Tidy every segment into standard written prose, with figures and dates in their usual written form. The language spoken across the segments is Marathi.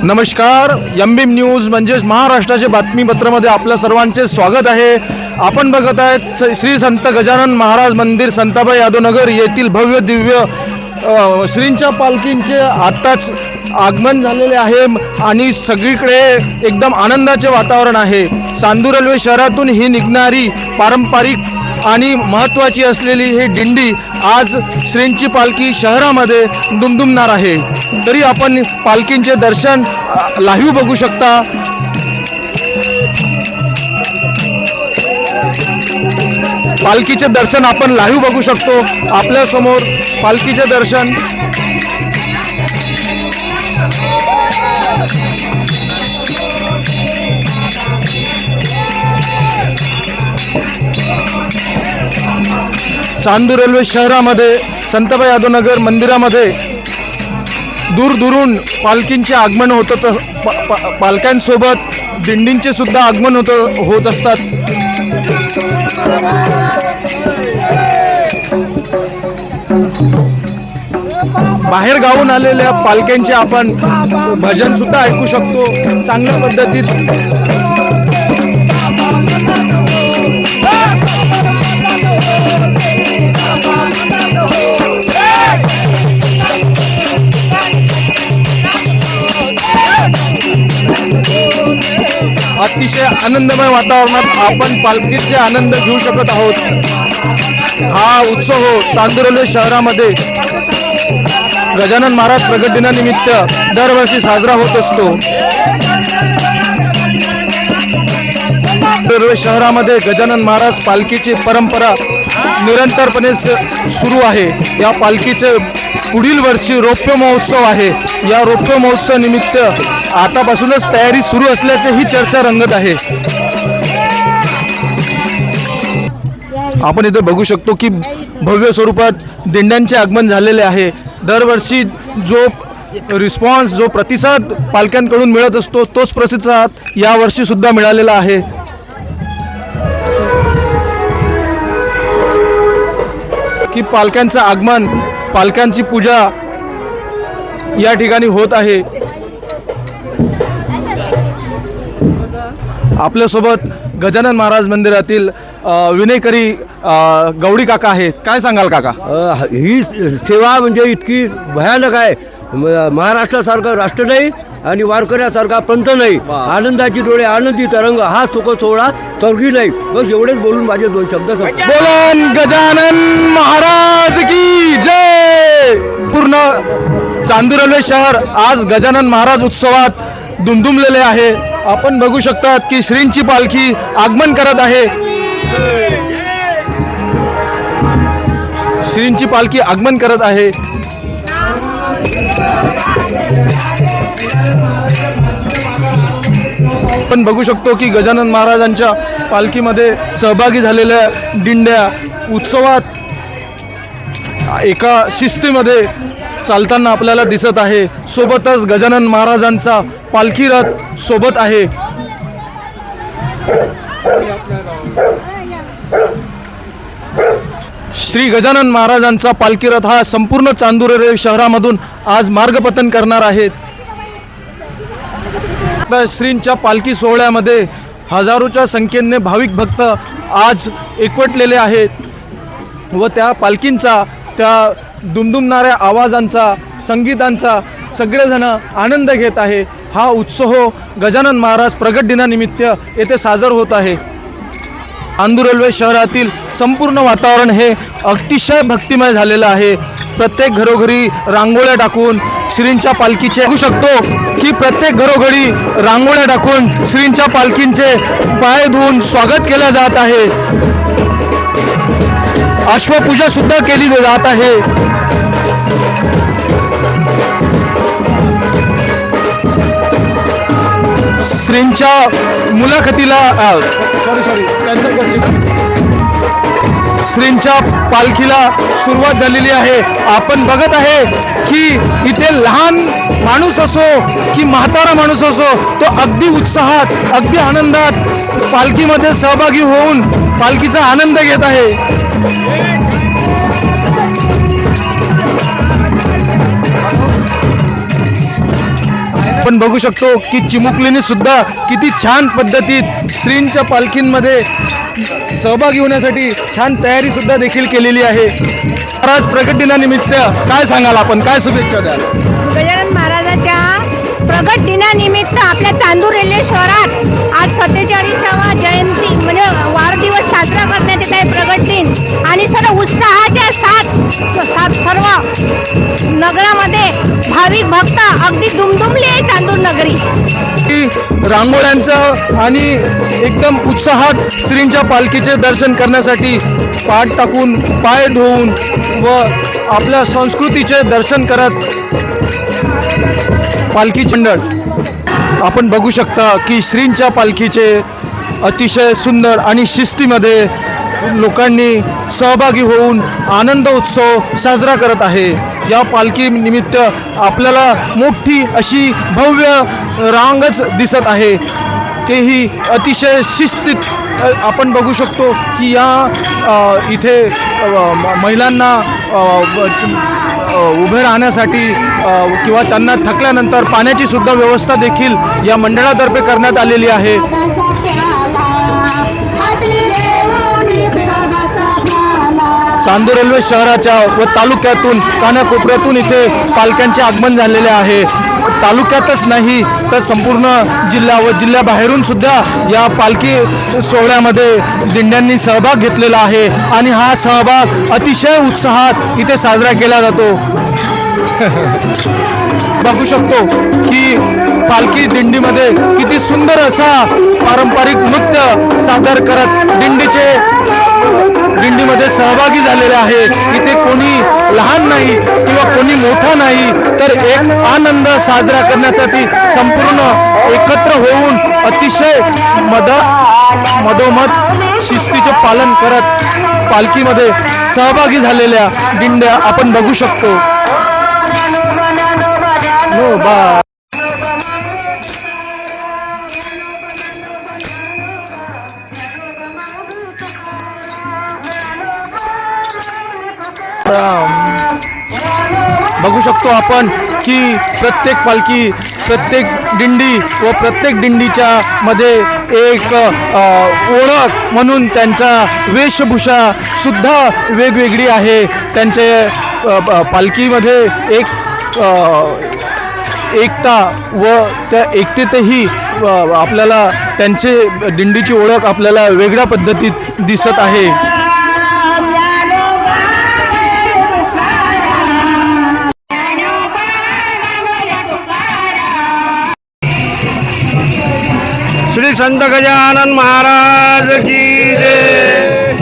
नमस्कार, एमबीम न्यूज म्हणजेच महाराष्ट्राचे बातमीपत्रामध्ये आपल्या सर्वांचे स्वागत आहे। आपण बघत आहेत श्री संत गजानन महाराज मंदिर संताबाई यादव नगर येथील भव्य दिव्य श्रींच्या पालखींचे आत्ताच आगमन झालेले आहे आणि सगळीकडे एकदम आनंदाचे वातावरण आहे। चांदूर रेल्वे शहरातून ही निघणारी पारंपरिक आणि महत्त्वाची असलेली ही दिंडी आज श्रींची पालखी शहरामध्ये दुमदुमणार आहे। तरी आपण पालखींचे दर्शन लाईव्ह बघू शकता। पालखीचे दर्शन आपण लाईव्ह बघू शकतो। आपल्या समोर पालखीचे दर्शन चांदूर रेल्वे शहरामध्ये संताबाई यादव नगर मंदिरामध्ये दूरदूरून पालखींचे आगमन होतं। पालख्यांसोबत दिंडींचे सुद्धा आगमन होत असतात। बाहेर गावून आलेल्या पालख्यांचे आपण भजन सुद्धा ऐकू शकतो चांगल्या पद्धतीत। अतिशय आनंदमय वातावरणात आपण पालखीचे आनंद घेऊ शकत आहोत। हा उत्सव चांदूर रेल्वे शहरामध्ये गजानन महाराज प्रगट दिनानिमित्त दरवर्षी साजरा होत असतो। रेल्वे शहरामध्ये गजानन महाराज पालखीची परंपरा निरंतरपणे सुरू आहे। या पालखीचे पुढील वर्षी रौप्य महोत्सव आहे। या रौप्य महोत्सव निमित्त आतापासूनच तयारी सुरू असल्याची ही चर्चा रंगत आहे। आपण इथे बघू शकतो की भव्य स्वरूपात दिंड्यांचे आगमन झालेले आहे। दरवर्षी जो रिस्पॉन्स जो प्रतिसाद पालख्यांकडून मिळत असतो तोच प्रतिसाद यावर्षी सुद्धा मिळालेला आहे। की पालख्यांचं आगमन पालख्यांची पूजा या ठिकाणी होत आहे। आपल्यासोबत गजानन महाराज मंदिरातील विनयकरी गवडी काका आहेत। काय सांगाल काका? ही सेवा म्हणजे इतकी भयानक आहे। महाराष्ट्रासारखं राष्ट्र नाही आणि वारकऱ्यासारखा पंथ नाही। आनंदाची डोळे आनंदी तरंग हा सुख सोहळा स्वर्गी नाही। बस एवढेच बोलून माझे दोन शब्द बोलन गजानन महाराज की जय। पूर्ण चांदूर रेल्वे शहर आज गजानन महाराज उत्सवात दुमदुमलेले आहे। आपण बघू शकतात की श्रींची पालखी आगमन करत आहे। श्रींची पालखी आगमन करत आहे। आपण बघू शकतो की गजानन महाराजांच्या पालखीमध्ये सहभागी झालेल्या दिंड्या उत्सवात एका शिस्तीमध्ये चालताना आपल्याला दिसत आहे। सोबतच गजानन महाराजांचा पालखी रथ सोबत आहे। श्री गजानन महाराजांचा पालखी रथ हा संपूर्ण चांदूर रेल्वे शहरामधून आज मार्गपतन करणार आहेत। श्रींच्या पालखी सोहळ्यामध्ये हजारोच्या संख्येने भाविक भक्त आज एकवटलेले आहेत व त्या पालखींचा त्या दुमदुमणाऱ्या आवाजांचा संगीतांचा सगळेजण आनंद घेत आहे। हा उत्सव गजानन महाराज प्रगट दिनानिमित्त येथे साजर होत आहे। चांदूर रेल्वे शहरातील संपूर्ण वातावरण हे अतिशय भक्तिमय झालेलं आहे। प्रत्येक घरोघरी रांगोळ्या टाकून श्रींच्या पालखीचे बघू शकतो की प्रत्येक घरोघरी रांगोळ्या टाकून श्रींच्या पालखींचे पाय धुवून स्वागत केले जात आहे। अश्वपूजा सुद्धा केली जात आहे। श्रींच्या मुलाखतीला श्रींच्या पालखीला सुरुवात झालेली आहे। आपण बघत आहे की इथे लहान माणूस असो की म्हातारा माणूस असो तो अगदी उत्साहात अगदी आनंदात पालखीमध्ये सहभागी होऊन पालखीचा आनंद घेत आहे। आपण बघू शकतो की चिमुकलीने सुद्धा किती छान पद्धतीत श्रींच्या पालखींमध्ये सहभागी होण्यासाठी छान तयारी सुद्धा देखील केलेली आहे. महाराज प्रगट दिनानिमित्त काय सांगाल आपण, काय शुभेच्छा द्याल? गजानन महाराजाच्या प्रगट दिनानिमित्त आपल्या चांदूर रेल्वे शहरात आज 47वा जयंती म्हणजे वाढदिवस साजरा करण्यात येत आहे, प्रगट दिन. आणि सर्व उत्साहाच्या साथ सर्व नगरामध्ये भाविक भक्त अगदी दुमदुमले आहे चांदूर नगरी. की रांगोळ्यांचं आणि एकदम उत्साहात श्रींच्या पालखीचे दर्शन करण्यासाठी पाठ टाकून पाय धुवून व आपल्या संस्कृतीचे दर्शन करत पालखी मंडळ आपण बघू शकता की श्रींच्या पालखीचे अतिशय सुंदर आणि शिस्तीमध्ये लोकांनी सहभागी होऊन आनंद उत्सव साजरा करत आहे. या पालखी निमित्त आपल्याला मोठी अशी भव्य रांगच दिसत आहे, तेही अतिशय शिस्तीत आपण बघू शकतो की या इथे महिलांना उभे राहण्यासाठी किंवा त्यांना थकल्यानंतर पाण्याची सुद्धा व्यवस्था देखील या मंडळातर्फे करण्यात आलेली आहे. चांदूर रेल्वे शहराच्या व तालुक्यातून कानाकोपऱ्यातून इथे पालख्यांचे आगमन झालेले आहे. तालुक्यातच नाही तर संपूर्ण जिल्हा व जिल्ह्याबाहेरून सुद्धा या पालखी सोहळ्यामध्ये दिंड्यांनी सहभाग घेतलेला आहे आणि हा सहभाग अतिशय उत्साहात इथे साजरा केला जातो. बघू शकतो की पालखी दिंडीमध्ये किती सुंदर असा पारंपरिक नृत्य सादर करत दिंडीमध्ये सहभागी झालेले आहे. इथे कोणी लहान नाही किंवा कोणी मोठा नाही, तर एक आनंद साजरा करण्यासाठी संपूर्ण एकत्र होऊन अतिशय मधोमध शिस्तीचे पालन करत पालखीमध्ये सहभागी झालेल्या दिंड्या आपण बघू शकतो. बघू शकतो आपण की प्रत्येक पालखी, प्रत्येक दिंडी व प्रत्येक दिंडीच्या मध्ये एक ओळख म्हणून त्यांचा वेशभूषा सुद्धा वेगवेगळी आहे. त्यांचे पालखीमध्ये एक एकता व त्या एकतेतही आपल्याला त्यांचे दिंडीची ओळख आपल्याला वेगळ्या पद्धतीत दिसत आहे. श्री संत गजानन महाराज की जय.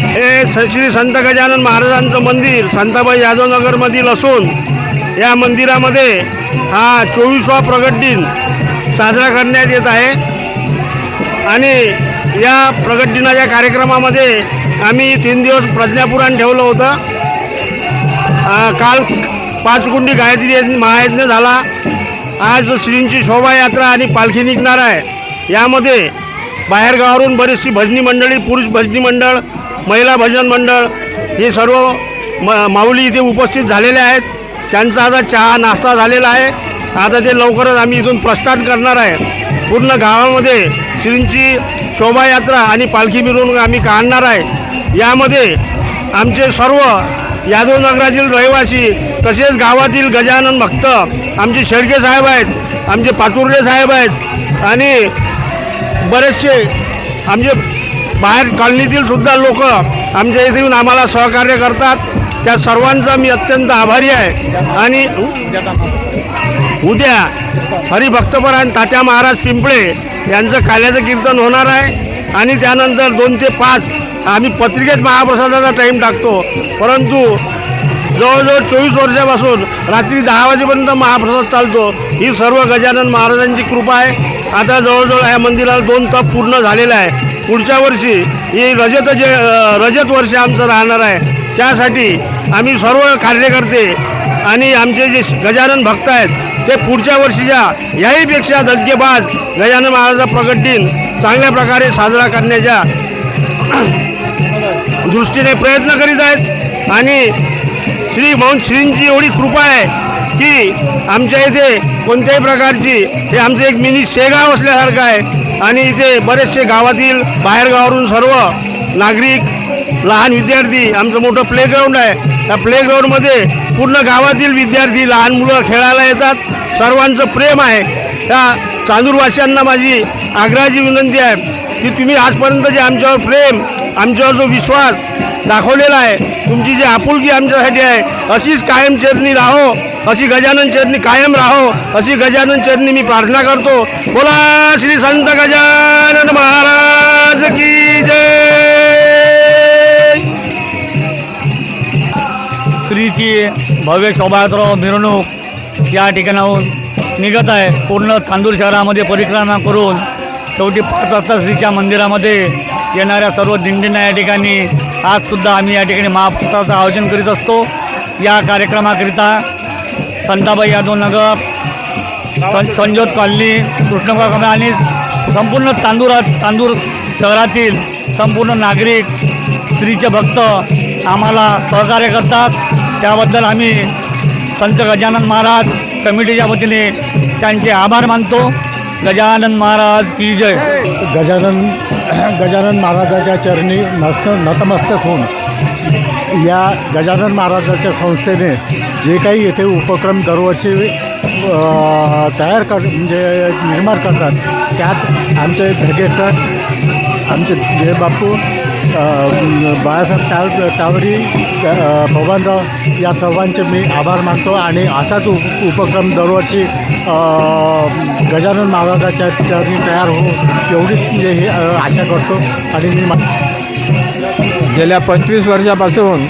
हे श्री संत गजानन महाराजांचं मंदिर संताबाई यादवनगरमधील असून या मंदिरामध्ये हा 24वा प्रगट दिन साजरा करण्यात येत आहे. आणि या प्रगट दिनाच्या कार्यक्रमामध्ये आम्ही 3 दिवस प्रज्ञापुराण ठेवलं होतं. काल 5 कुंडी गायत्री महायज्ञ झाला. आज श्रींची शोभायात्रा आणि पालखी निघणार आहे. यामध्ये बाहेरगावावरून बरीचशी भजनी मंडळी, पुरुष भजनी मंडळ, महिला भजन मंडळ हे सर्व माऊली इथे उपस्थित झालेले आहेत. त्यांचा आता चहा नाश्ता झालेला आहे. आता ते लवकरच आम्ही इथून प्रस्थान करणार आहे. पूर्ण गावामध्ये श्रींची शोभायात्रा आणि पालखी मिरवणूक आम्ही काढणार आहे. यामध्ये आमचे सर्व यादवनगरातील रहिवासी तसेच गावातील गजानन भक्त, आमचे शेळके साहेब आहेत, आमचे पाचुर्ले साहेब आहेत आणि बरेचसे आमचे बाहेर कॉलनीतील सुद्धा लोक आमच्या इथे येऊन आम्हाला सहकार्य करतात. त्या सर्वांचा मी अत्यंत आभारी आहे. आणि उद्या हरिभक्तपरायण तात्या महाराज पिंपळे यांचं काल्याचं कीर्तन होणार आहे. आणि त्यानंतर 2 ते 5 आम्ही पत्रिकेत महाप्रसादाचा टाईम टाकतो. परंतु जवळजवळ 24 वर्षापासून रात्री 10 वाजेपर्यंत महाप्रसाद चालतो. ही सर्व गजानन महाराजांची कृपा आहे. आता जवळजवळ या मंदिराला 2 तप पूर्ण झालेला आहे. पुढच्या वर्षी ही रजत वर्ष आमचं राहणार आहे. त्यासाठी आम्ही सर्व कार्यकर्ते आणि आमचे जे गजानन भक्त आहेत ते पुढच्या वर्षीच्या याहीपेक्षा दसगेबाज गजानन महाराजाचा प्रगट दिन चांगल्या प्रकारे साजरा करण्याच्या दृष्टीने प्रयत्न करीत आहेत. आणि श्री मौन श्रींची एवढी कृपा आहे की आमच्या इथे कोणत्याही प्रकारची हे आमचं एक मिनी शेगाव असल्यासारखं आहे आणि इथे बरेचसे गावातील बाहेरगावावरून सर्व नागरिक लहान विद्यार्थी आमचं मोठं प्लेग्राऊंड आहे. त्या प्लेग्राऊंडमध्ये पूर्ण गावातील विद्यार्थी लहान मुलं खेळायला येतात. सर्वांचं प्रेम आहे. त्या चांदूरवासियांना माझी आग्रहाची विनंती आहे की तुम्ही आजपर्यंत जे आमच्यावर प्रेम आमच्यावर जो विश्वास दाखवलेला आहे तुमची जी आपुलकी आमच्यासाठी आहे अशीच कायम चरणी राहो अशी गजानन चरणी कायम राहो अशी गजानन चरणी मी प्रार्थना करतो. बोला श्री संत गजानन महाराज की जय. श्रीची भव्य शोभायात्रा मिरवणूक या ठिकाणाहून निघत आहे. पूर्ण चांदूर शहरामध्ये परिक्रमा करून शेवटी 5 वाजता श्रीच्या मंदिरामध्ये येणाऱ्या सर्व दिंडींना या ठिकाणी आजसुद्धा आम्ही या ठिकाणी महाप्रसादाचं आयोजन करीत असतो. या कार्यक्रमाकरिता संताबाई यादव नगर, संजोत कॉलनी, कृष्णगाव कॉलनी आणि संपूर्ण चांदूर शहरातील संपूर्ण नागरिक श्रीचे भक्त आम्हाला सहकार्य करतात. त्याबद्दल आम्ही संत गजानन महाराज कमिटीच्या वतीने त्यांचे आभार मानतो. गजानन महाराज की जय. गजानन महाराजाच्या चरणी नतमस्तक होऊन या गजानन महाराजाच्या संस्थेने जे काही येथे उपक्रम दरवर्षी निर्माण करतात त्यात आमचे धर्गेसर, आमचे जयबापू, बाळासाहेब टावरी, बबनराव या सर्वांचे मी आभार मानतो आणि असाच उपक्रम दरवर्षी गजानन महाराजाच्या चरणी तयार हो एवढीच हे आशा करतो. आणि मी गेल्या 25 वर्षापासून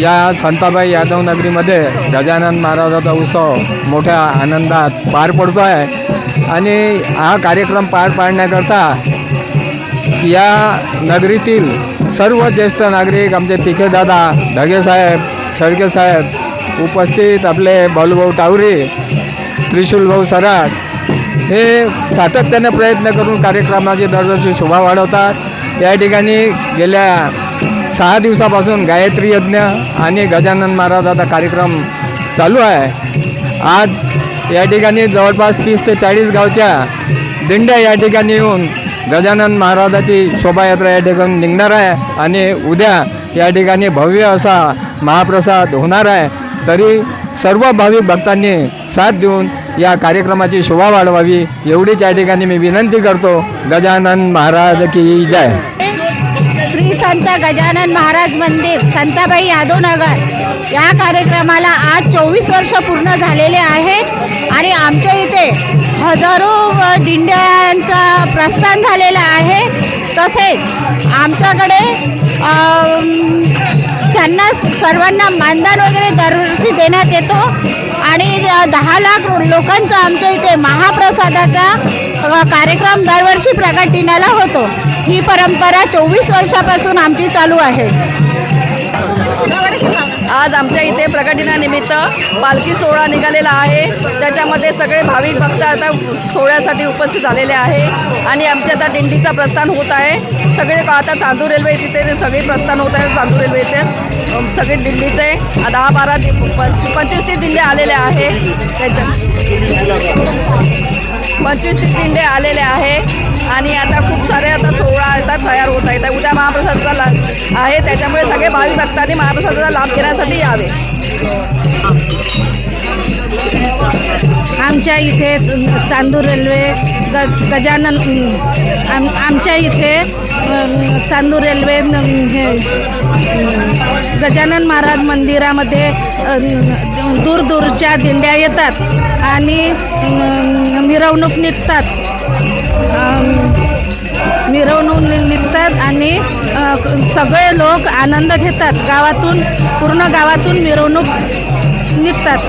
या संताबाई यादव नगरीमध्ये गजानन महाराजाचा उत्सव मोठ्या आनंदात पार पडतो आहे आणि हा कार्यक्रम पार पाडण्याकरता या नगरीतील सर्व ज्येष्ठ नागरिक आमचे तिखेदादा, ढगेसाहेब, शेळकेसाहेब, उपस्थित आपले बालूभाऊ टावरी, त्रिशूलभाऊ सराट हे सातत्याने प्रयत्न करून कार्यक्रमाची दरवर्षी शोभा वाढवतात. या ठिकाणी गेल्या 6 दिवसापासून गायत्री यज्ञ आणि गजानन महाराजाचा कार्यक्रम चालू आहे. आज या ठिकाणी जवळपास 30 ते 40 गावच्या दिंड्या या ठिकाणी येऊन गजानन महाराजाची शोभायात्रा या ठिकाणी निघणार आहे आणि उद्या या ठिकाणी भव्य असा महाप्रसाद होणार आहे. तरी सर्व भाविक भक्तांनी साथ देऊन या कार्यक्रमाची शोभा वाढवावी एवढीच या ठिकाणी मी विनंती करतो. गजानन महाराज की जय. श्री संत गजानन महाराज मंदिर, संताबाई यादव नगर या कार्यक्रमाला आज 24 वर्ष पूर्ण झालेले आहेत आणि आमच्या इथे हजारो दिंड्यांचा प्रस्थान झालेला आहे. तसेच आमच्याकडे त्यांना सर्वांना मानधन वगैरे दरवर्षी देण्यात येतो आणि 10 लाख लोकांचा आमच्या इथे महाप्रसादाचा कार्यक्रम दरवर्षी प्रगट दिनाला होतो. ही परंपरा 24 वर्षापासून आमची चालू आहे. आज आमच्या इथे प्रगट दिनानिमित्त पालखी सोहळा निघालेला आहे. त्याच्यामध्ये सगळे भाविक भक्त आता सोहळ्यासाठी उपस्थित झालेले आहे आणि आमच्या आता दिंडीचा प्रस्थान होत आहे. सगळे आता चांदूर रेल्वे तिथे सगळे प्रस्थान होत आहे. चांदूर रेल्वेचे सगळे दिंडीचे 10-12 25-30 दिंडे आलेले आहे. त्याच्या 25-30 दिंडे आलेले आहे आणि आता खूप सारे आता सोहळा आता तयार होत आहेत. उद्या महाप्रसादाचा आहे त्याच्यामुळे सगळे भाविक भक्तांनी महाप्रसादाचा लाभ घेण्यासाठी यावे. आमच्या इथे चांदूर रेल्वे गजानन आमच्या इथे चांदूर रेल्वे गजानन महाराज मंदिरामध्ये दूरदूरच्या दिंड्या येतात आणि मिरवणूक निघतात आणि सगळे लोक आनंद घेतात. पूर्ण गावातून मिरवणूक निघतात.